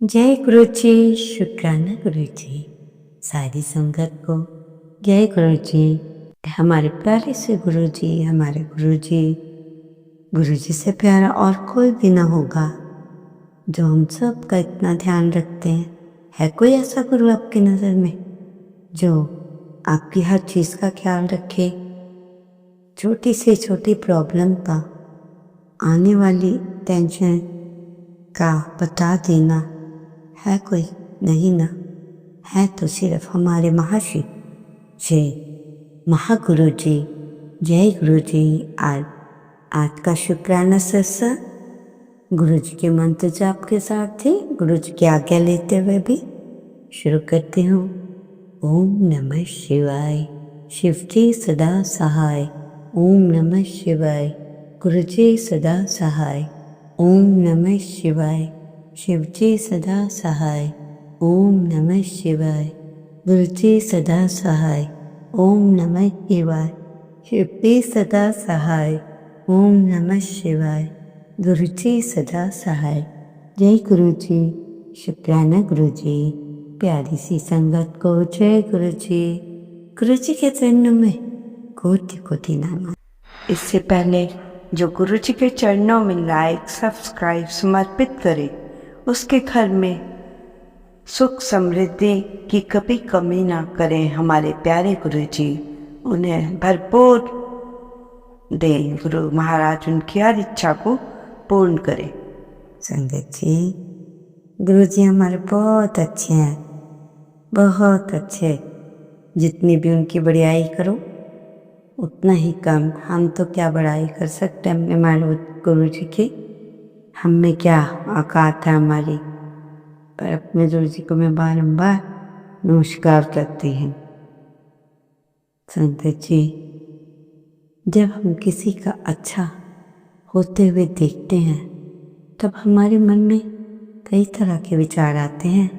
जय गुरु जी, शुक्राना गुरु जी। सारी संगत को जय गुरु जी। हमारे प्यारे से गुरु जी, हमारे गुरु जी से प्यारा और कोई भी ना होगा जो हम सब का इतना ध्यान रखते हैं। है कोई ऐसा गुरु आपकी नज़र में जो आपकी हर चीज़ का ख्याल रखे? छोटी से छोटी प्रॉब्लम का, आने वाली टेंशन का बता देना है कोई? नहीं ना। है तो सिर्फ हमारे महाशिव जय महागुरु जी। जय गुरु जी। आज का शुक्राना सत्संग गुरु जी के मंत्र जाप के साथ ही गुरु जी की आज्ञा लेते हुए भी शुरू करती हूँ। ओम नमः शिवाय। शिव जी सदा सहाय। ओम नमः शिवाय। गुरु जी सदा सहाय। ओम नमः शिवाय। शिव जी सदा सहाय। ओम नमः शिवाय। गुरु जी सदा सहाय। ओम नमः शिवाय। शिव जी सदा सहाय। ओम नमः शिवाय। गुरु जी सदा सहाय। जय गुरु जी। शुक्राना गुरु जी। प्यारी सी संगत को जय गुरु जी। गुरु जी के चरणों में कोटि कोटि नमन। इससे पहले जो गुरु जी के चरणों में लाइक सब्सक्राइब समर्पित करे, उसके घर में सुख समृद्धि की कभी कमी ना करें हमारे प्यारे गुरु जी। उन्हें भरपूर दे गुरु महाराज, उनकी हर इच्छा को पूर्ण करें। संगत जी, गुरु जी हमारे बहुत अच्छे हैं, बहुत अच्छे। जितनी भी उनकी बड़ाई करो उतना ही कम। हम तो क्या बड़ाई कर सकते हैं हमारे गुरु जी की? हम में क्या औकात है हमारी? पर अपने गुरु जी को मैं बारंबार नमस्कार करती हूँ। संगत जी, जब हम किसी का अच्छा होते हुए देखते हैं तब हमारे मन में कई तरह के विचार आते हैं,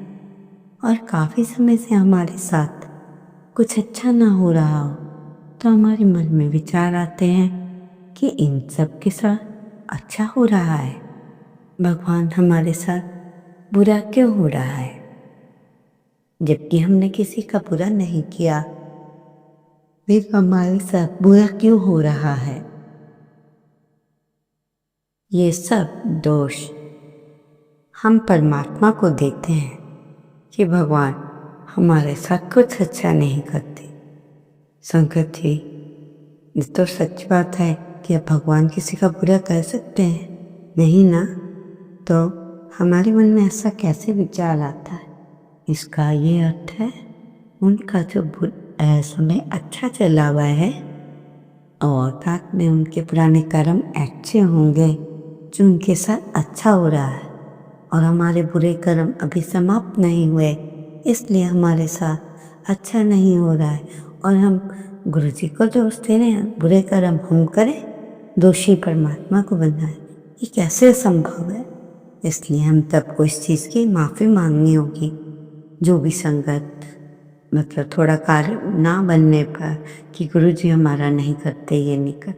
और काफ़ी समय से हमारे साथ कुछ अच्छा ना हो रहा हो तो हमारे मन में विचार आते हैं कि इन सब के साथ अच्छा हो रहा है, भगवान हमारे साथ बुरा क्यों हो रहा है? जबकि हमने किसी का बुरा नहीं किया, फिर हमारे साथ बुरा क्यों हो रहा है? ये सब दोष हम परमात्मा को देते हैं कि भगवान हमारे साथ कुछ अच्छा नहीं करते। संगत जी, ये तो सच बात है कि अब भगवान किसी का बुरा कर सकते हैं? नहीं ना। तो हमारे मन में ऐसा कैसे विचार आता है? इसका ये अर्थ है उनका जो समय अच्छा चला हुआ है और साथ में उनके पुराने कर्म अच्छे होंगे जो उनके साथ अच्छा हो रहा है, और हमारे बुरे कर्म अभी समाप्त नहीं हुए, इसलिए हमारे साथ अच्छा नहीं हो रहा है। और हम गुरु जी को दोष दे रहे हैं, बुरे कर्म हम करें, दोषी परमात्मा को बनाए। ये कैसे संभव है? इसलिए हम सबको इस चीज़ की माफ़ी मांगनी होगी। जो भी संगत मतलब थोड़ा कार्य ना बनने पर कि गुरु जी हमारा नहीं करते, ये नहीं कर,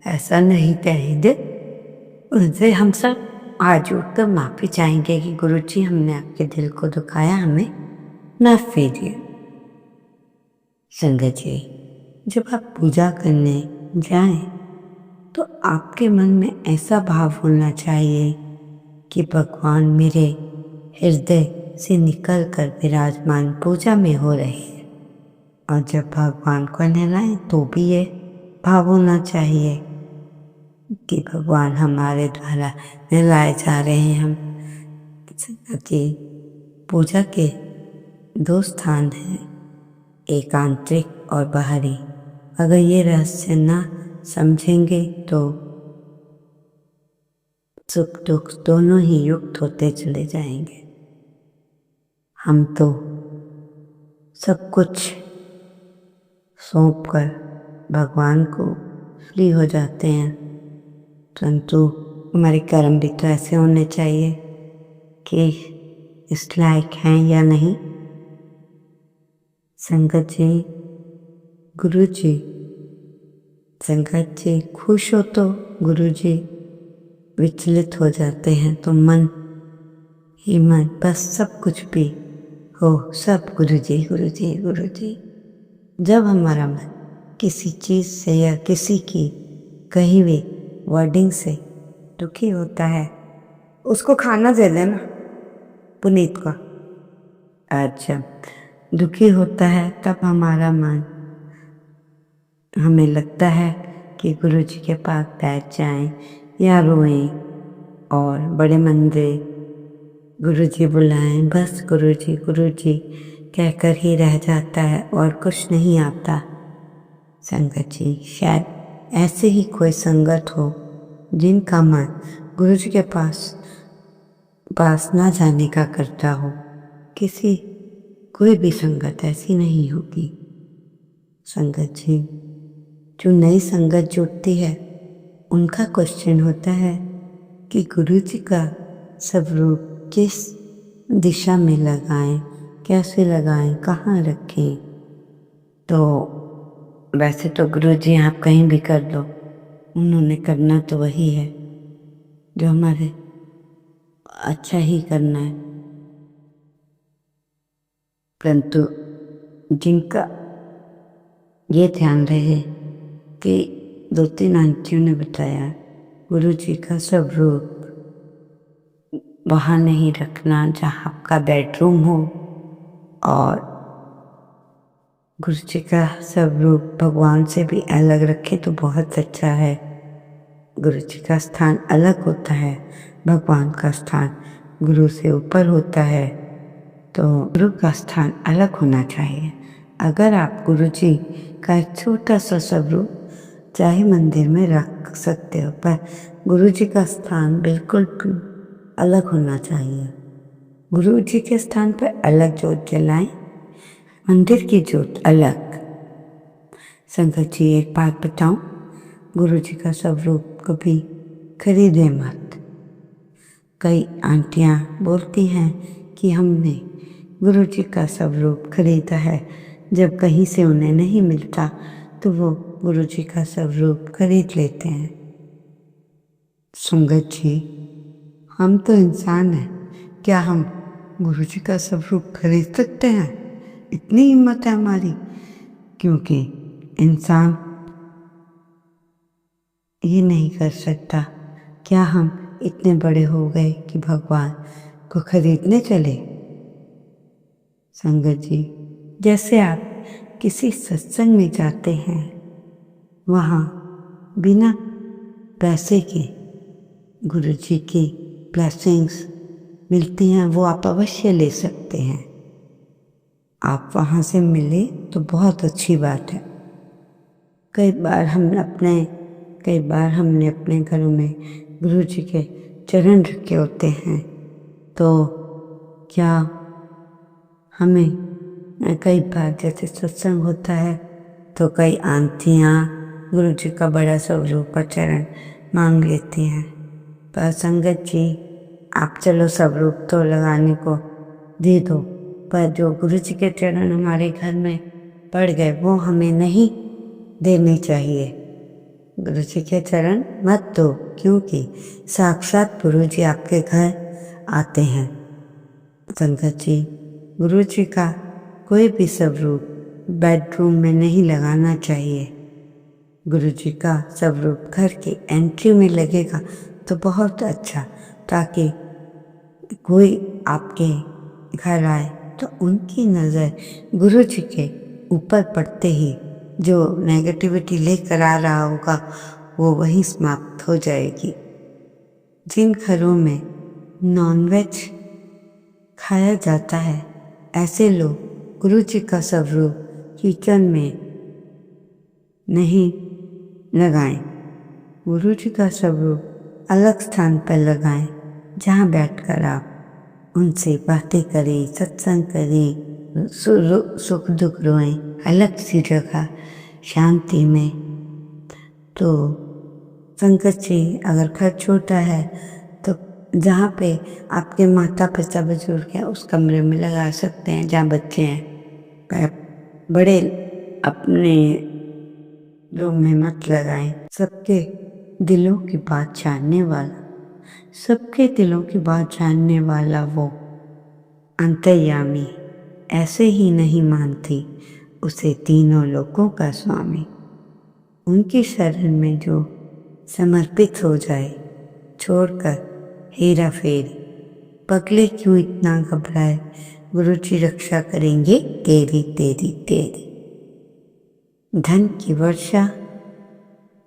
ऐसा नहीं कहेंगे। उनसे हम सब आज उठकर माफ़ी चाहेंगे कि गुरु जी हमने आपके दिल को दुखाया, हमें माफ़ी दिए। संगत जी, जब आप पूजा करने जाएं तो आपके मन में ऐसा भाव होना चाहिए कि भगवान मेरे हृदय से निकल कर विराजमान पूजा में हो रहे हैं। और जब भगवान को नहलाएं तो भी ये भाव होना चाहिए कि भगवान हमारे द्वारा नहलाए जा रहे हैं। हम कि पूजा के दो स्थान हैं, एक आंतरिक और बाहरी। अगर ये रहस्य ना समझेंगे तो सुख दुख दोनों ही युक्त होते चले जाएंगे। हम तो सब कुछ सौंप कर भगवान को फ्री हो जाते हैं, परंतु हमारे कर्म भी तो ऐसे होने चाहिए कि इस लायक हैं या नहीं। संगत जी, गुरु जी, संगत जी खुश हो तो गुरु जी विचलित हो जाते हैं, तो मन हिम्मत, बस सब कुछ भी हो सब गुरुजी गुरुजी गुरुजी। जब हमारा मन किसी चीज़ से या किसी की कही हुई वर्डिंग से दुखी होता है, उसको खाना दे देना पुनीत को। अच्छा, दुखी होता है तब हमारा मन, हमें लगता है कि गुरुजी के पास बैठ जाएं या रोएं और बड़े मन से गुरुजी बुलाएं, बस गुरुजी गुरुजी कहकर ही रह जाता है और कुछ नहीं आता। संगत जी, शायद ऐसे ही कोई संगत हो जिनका मन गुरुजी के पास ना जाने का करता हो। कोई भी संगत ऐसी नहीं होगी। संगत जी, जो नई संगत जुड़ती है उनका क्वेश्चन होता है कि गुरुजी का स्वरूप किस दिशा में लगाएं, कैसे लगाएं, कहाँ रखें। तो वैसे तो गुरुजी आप कहीं भी कर दो, उन्होंने करना तो वही है जो हमारे अच्छा ही करना है। परंतु जिनका ये ध्यान रहे कि 2-3 आंटियों ने बताया गुरुजी का स्वरूप वहाँ नहीं रखना जहाँ आपका बेडरूम हो, और गुरुजी का स्वरूप भगवान से भी अलग रखे तो बहुत अच्छा है। गुरुजी का स्थान अलग होता है, भगवान का स्थान गुरु से ऊपर होता है, तो गुरु का स्थान अलग होना चाहिए। अगर आप गुरुजी का एक छोटा सा स्वरूप चाहे मंदिर में रख सकते हो, पर गुरुजी का स्थान बिल्कुल अलग होना चाहिए। गुरुजी के स्थान पर अलग जोत जलाएं, मंदिर की जोत अलग। संगत जी, एक बात बताऊं, गुरुजी का स्वरूप कभी खरीदे मत। कई आंटियां बोलती हैं कि हमने गुरुजी का स्वरूप खरीदा है, जब कहीं से उन्हें नहीं मिलता तो वो गुरुजी का स्वरूप खरीद लेते हैं। संगत जी, हम तो इंसान हैं, क्या हम गुरुजी का स्वरूप खरीद सकते हैं? इतनी हिम्मत है हमारी? क्योंकि इंसान ये नहीं कर सकता। क्या हम इतने बड़े हो गए कि भगवान को खरीदने चले? संगत जी, जैसे आप किसी सत्संग में जाते हैं, वहाँ बिना पैसे के गुरुजी की ब्लेसिंग्स मिलती हैं, वो आप अवश्य ले सकते हैं। आप वहाँ से मिले तो बहुत अच्छी बात है। कई बार हमने अपने घरों में गुरुजी के चरण रखे होते हैं, तो क्या हमें कई बार जैसे सत्संग होता है तो कई आंटियाँ गुरुजी का बड़ा स्वरूप पर चरण मांग लेती हैं। पर संगत जी, आप चलो स्वरूप तो लगाने को दे दो, पर जो गुरुजी के चरण हमारे घर में पड़ गए वो हमें नहीं देने चाहिए। गुरुजी के चरण मत दो, क्योंकि साक्षात गुरुजी आपके घर आते हैं। संगत जी, गुरुजी का कोई भी स्वरूप बेडरूम में नहीं लगाना चाहिए। गुरुजी का स्वरूप घर की एंट्री में लगेगा तो बहुत अच्छा, ताकि कोई आपके घर आए तो उनकी नज़र गुरुजी के ऊपर पड़ते ही जो नेगेटिविटी लेकर आ रहा होगा वो वहीं समाप्त हो जाएगी। जिन घरों में नॉनवेज खाया जाता है, ऐसे लोग गुरुजी का स्वरूप किचन में नहीं लगाएं। गुरुजी का स्वरूप अलग स्थान पर लगाएं, जहाँ बैठकर आप उनसे बातें करें, सत्संग करें, सुख दुख रोएं, अलग सी जगह शांति में। तो संगत जी, अगर घर छोटा है तो जहाँ पे आपके माता पिता बुजुर्ग हैं उस कमरे में लगा सकते हैं जहाँ बच्चे हैं। पर बड़े अपने रूम में मत लगाएं। सबके दिलों की बात जानने वाला सबके दिलों की बात जानने वाला वो अंतर्यामी ऐसे ही नहीं मानती उसे तीनों लोकों का स्वामी। उनकी शरण में जो समर्पित हो जाए, छोड़कर हेरा फेरी, पगले क्यों इतना घबराए, गुरुजी रक्षा करेंगे तेरी तेरी तेरी। धन की वर्षा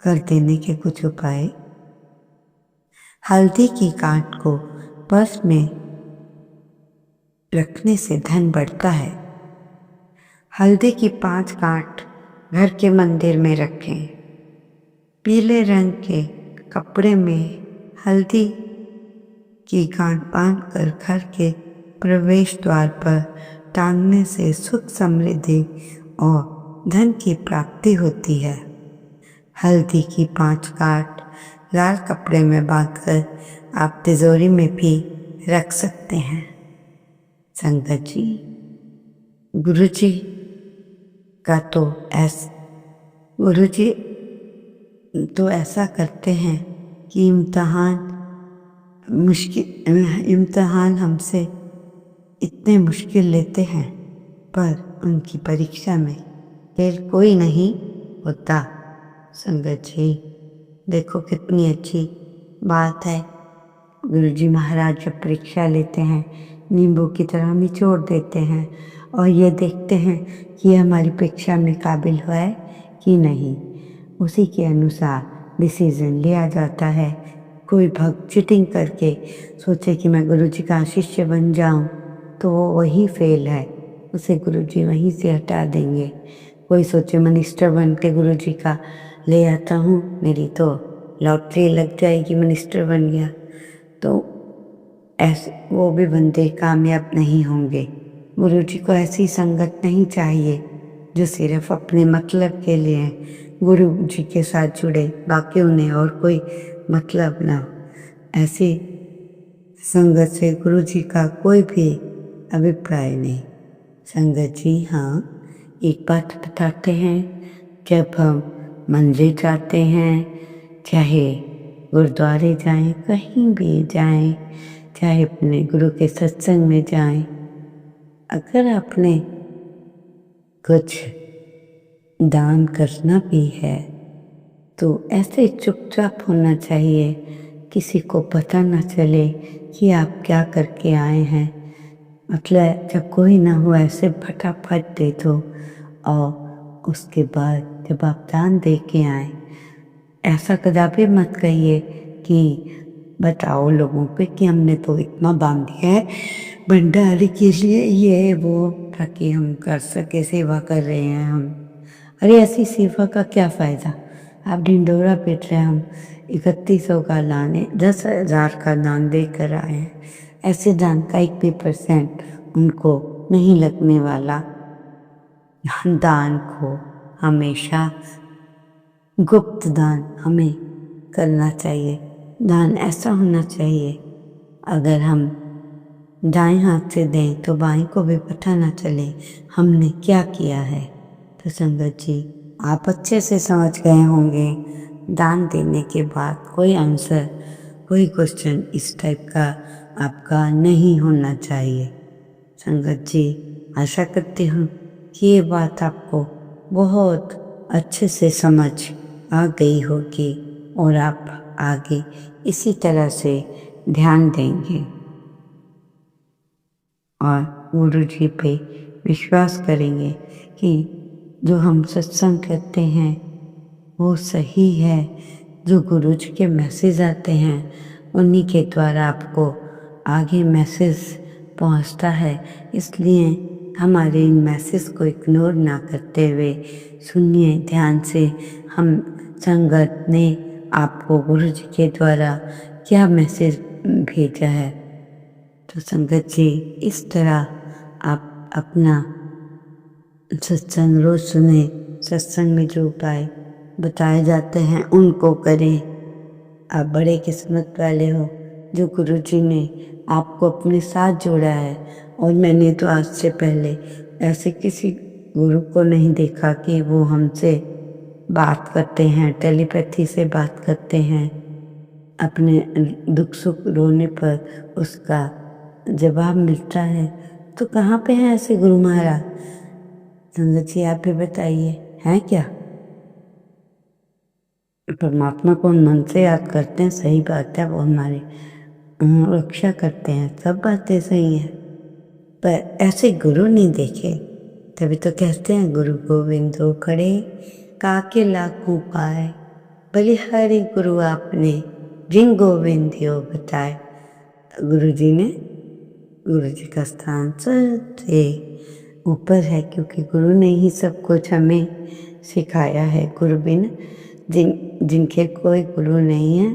कर देने के कुछ उपाय। हल्दी की गांठ को पर्स में रखने से धन बढ़ता है। हल्दी की 5 गांठ घर के मंदिर में रखें। पीले रंग के कपड़े में हल्दी की गांठ बांधकर घर के प्रवेश द्वार पर टांगने से सुख समृद्धि और धन की प्राप्ति होती है। हल्दी की 5 गांठ लाल कपड़े में बांधकर आप तिजोरी में भी रख सकते हैं। संगत जी, गुरुजी गुरुजी तो ऐसा करते हैं कि इम्तिहान हमसे इतने मुश्किल लेते हैं, पर उनकी परीक्षा में फेल कोई नहीं होता। संगत जी, देखो कितनी अच्छी बात है। गुरुजी महाराज जब परीक्षा लेते हैं, नींबू की तरह निचोड़ देते हैं और ये देखते हैं कि हमारी परीक्षा में काबिल हुआ है कि नहीं। उसी के अनुसार डिसीजन लिया जाता है। कोई भक्त चीटिंग करके सोचे कि मैं गुरुजी का शिष्य बन जाऊं, तो वो वही फेल है, उसे गुरुजी वहीं से हटा देंगे। कोई सोचे मिनिस्टर बन के गुरुजी का ले आता हूँ, मेरी तो लॉटरी लग जाएगी, मिनिस्टर बन गया, तो ऐसे वो भी बंदे कामयाब नहीं होंगे। गुरुजी को ऐसी संगत नहीं चाहिए जो सिर्फ अपने मतलब के लिए गुरुजी के साथ जुड़े, बाकी उन्हें और कोई मतलब ना हो। ऐसी संगत से गुरुजी का कोई भी अभिप्राय नहीं। संगत जी, हाँ, एक बात बताते हैं, जब हम मंदिर जाते हैं, चाहे गुरुद्वारे जाएं, कहीं भी जाएं, चाहे अपने गुरु के सत्संग में जाएं, अगर आपने कुछ दान करना भी है तो ऐसे चुपचाप होना चाहिए, किसी को पता न चले कि आप क्या करके आए हैं। मतलब जब कोई ना हो ऐसे फटाफट दे दो, और उसके बाद जब आप दान दे के आए, ऐसा कदापि मत कहिए कि बताओ लोगों पे कि हमने तो इतना दान दिया है भंडारे के लिए, ये वो, ताकि हम कर सके, सेवा कर रहे हैं हम। अरे ऐसी सेवा का क्या फ़ायदा। आप ढिंडोरा पीट रहे हैं, हम 3100 का दान, 10,000 का दान दे कर आए हैं। ऐसे दान का 1 भी % उनको नहीं लगने वाला। दान को हमेशा गुप्त दान हमें करना चाहिए। दान ऐसा होना चाहिए, अगर हम दाएं हाथ से दें तो बाएं को भी पता न चले हमने क्या किया है। तो संगत जी, आप अच्छे से समझ गए होंगे, दान देने के बाद कोई आंसर, कोई क्वेश्चन इस टाइप का आपका नहीं होना चाहिए। संगत जी, आशा करती हूँ कि ये बात आपको बहुत अच्छे से समझ आ गई होगी और आप आगे इसी तरह से ध्यान देंगे और गुरु जी पे विश्वास करेंगे कि जो हम सत्संग करते हैं वो सही है। जो गुरु जी के मैसेज आते हैं उन्हीं के द्वारा आपको आगे मैसेज पहुंचता है, इसलिए हमारे इन मैसेज को इग्नोर ना करते हुए सुनिए ध्यान से, हम संगत ने आपको गुरु जी के द्वारा क्या मैसेज भेजा है। तो संगत जी, इस तरह आप अपना सत्संग रोज सुने, सत्संग में जो उपाय बताए जाते हैं उनको करें। आप बड़े किस्मत वाले हो जो गुरु जी ने आपको अपने साथ जोड़ा है। और मैंने तो आज से पहले ऐसे किसी गुरु को नहीं देखा कि वो हमसे बात करते हैं, टेलीपैथी से बात करते हैं। अपने दुख सुख रोने पर उसका जवाब मिलता है, तो कहाँ पे हैं ऐसे गुरु महाराज? संगत जी आप भी बताइए, हैं क्या? परमात्मा को मन से याद करते हैं, सही बात है, वो हमारी रक्षा करते हैं, सब बातें सही हैं, पर ऐसे गुरु नहीं देखे। तभी तो कहते हैं गुरु गोविंदो खड़े काके लाखों पाए, बलिहारी गुरु आपने जिन गोविंदियो बताए। गुरु जी का स्थान सबसे ऊपर है, क्योंकि गुरु ने ही सब कुछ हमें सिखाया है। गुरु बिन जिनके कोई गुरु नहीं है,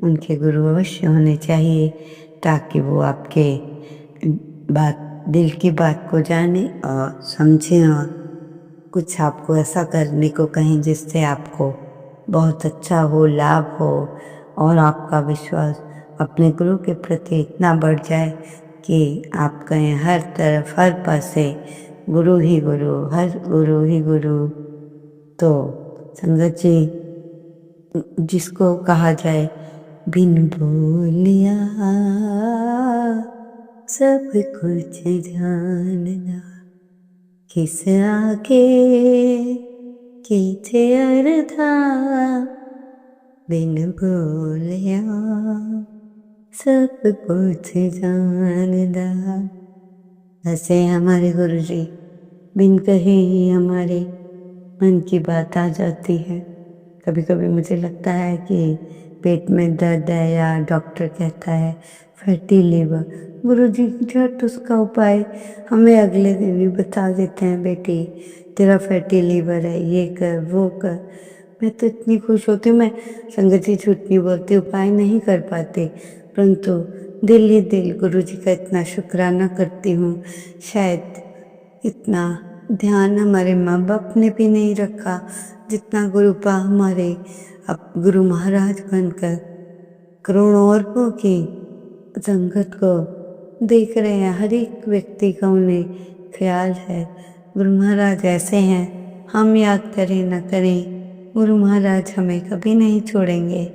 उनके गुरु अवश्य होने चाहिए, ताकि वो आपके दिल की बात को जाने और समझें और कुछ आपको ऐसा करने को कहें जिससे आपको बहुत अच्छा हो, लाभ हो, और आपका विश्वास अपने गुरु के प्रति इतना बढ़ जाए कि आप कहें हर तरफ हर पासे गुरु ही गुरु, हर गुरु ही गुरु। तो संगत जी, जिसको कहा जाए बिन बोलिया सब कुछ जानना, किस आगे कीथे अर्धा, बिन बोलिया सब कुछ जानना। ऐसे हमारे गुरु जी बिन कहे ही हमारे मन की बात आ जाती है। कभी कभी मुझे लगता है कि पेट में दर्द है, या डॉक्टर कहता है फैटी लीवर, गुरु जी झट उसका उपाय हमें अगले दिन ही बता देते हैं, बेटी तेरा फैटी लीवर है, ये कर वो कर। मैं तो इतनी खुश होती हूँ, मैं संगत जी झूठ नहीं बोलती, उपाय नहीं कर पाते, परंतु दिल ही दिल गुरु जी का इतना शुक्राना करती हूँ। शायद इतना ध्यान हमारे माँ बाप ने भी नहीं रखा जितना गुरुपा हमारे अब गुरु महाराज बनकर करोड़ों अरबों की संगत को देख रहे हैं। हर एक व्यक्ति का उन्हें ख्याल है। गुरु महाराज ऐसे हैं, हम याद करें न करें, गुरु महाराज हमें कभी नहीं छोड़ेंगे।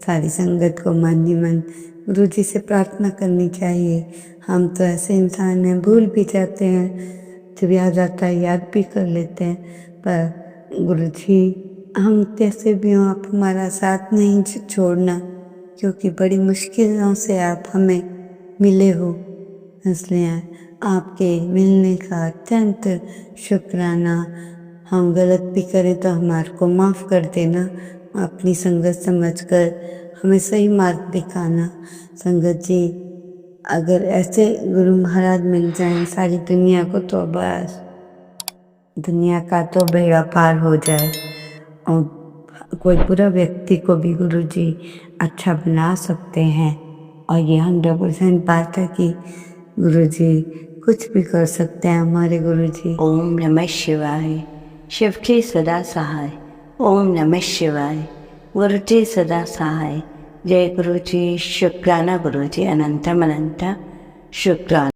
सारी संगत को मन ही मन गुरु जी से प्रार्थना करनी चाहिए। हम तो ऐसे इंसान हैं, भूल भी जाते हैं, जब याद आता है याद भी कर लेते हैं, पर गुरु जी हम कैसे भी हों, आप हमारा साथ नहीं छोड़ना, क्योंकि बड़ी मुश्किलों से आप हमें मिले हो, इसलिए आपके मिलने का अत्यंत शुक्राना। हम गलत भी करें तो हमारे को माफ़ कर देना, अपनी संगत समझकर हमें सही मार्ग दिखाना। संगत जी, अगर ऐसे गुरु महाराज मिल जाएं सारी दुनिया को, तो बस दुनिया का तो बेड़ा पार हो जाए, और कोई बुरा व्यक्ति को भी गुरु जी अच्छा बना सकते हैं। और ये 100% बात है कि गुरु जी कुछ भी कर सकते हैं, हमारे गुरु जी। ओम नमः शिवाय। शिवजी सदा सहाय। ओम नमः शिवाय। गुरु जी सदा सहाय। जय गुरु जी। शुक्राना गुरु जी, अनंतम अनंत शुक्राना।